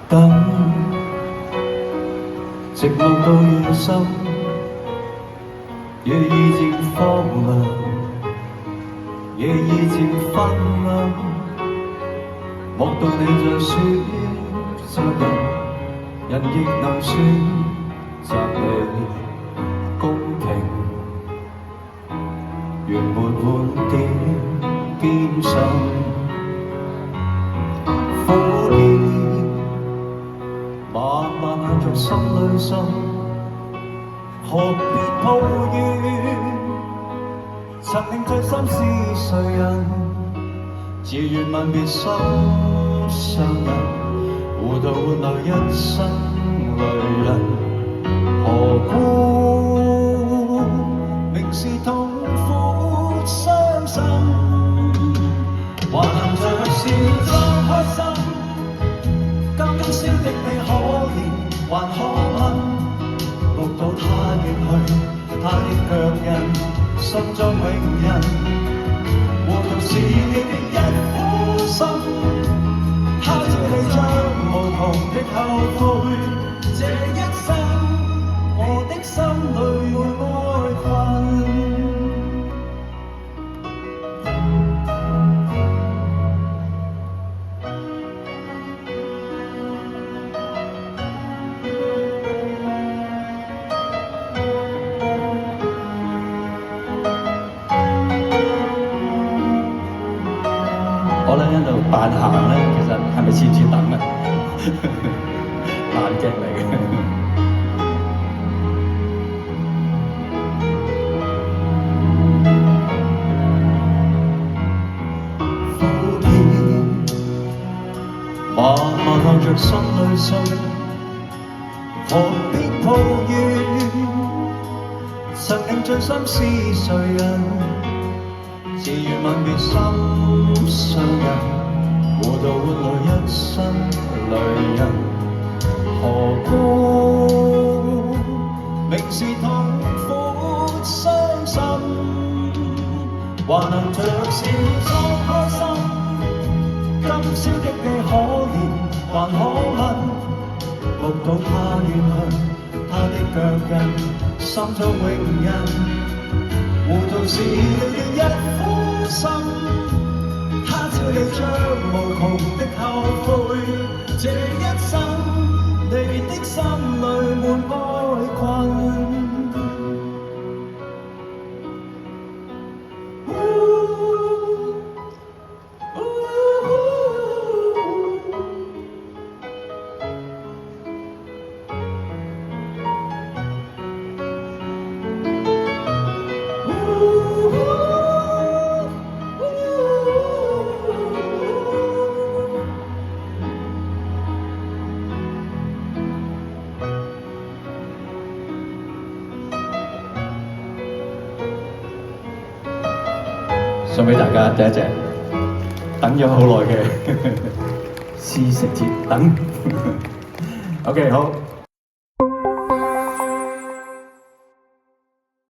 等，寂寞到夜深，夜已漸荒涼，夜已漸昏暗，莫道你在選擇人，人亦能選擇你公平，原沒半點堅守。苦澀慢慢向着心裏滲，何必抱怨？曾令醉心是誰人？自願吻別心上人，糊塗換來一身淚印。何故明是痛苦傷心，還能着笑裝開心？今宵的你可憐還可吻？目睹他遠去，他的腳印，心中永印。糊塗是你的一顆心，他朝你將無窮的後悔。這一生，我的心裏滿哀困。我咧喺度扮行咧，其實係咪似唔似等啊？扮鏡嚟嘅。苦澀慢慢向着心裏滲，何必抱怨？曾令醉心是誰人？自願吻別心上人，糊塗換來一身淚印。何故明是痛苦傷心，還能着笑裝開心？今宵的你可憐還可吻？目睹他遠去，他的腳印，心中永印。糊塗是你的一顆心，他朝你將無窮的後悔。這一生，你的心裏滿哀困。送俾大家第一隻等咗好耐嘅《絲食節等》。OK， 好。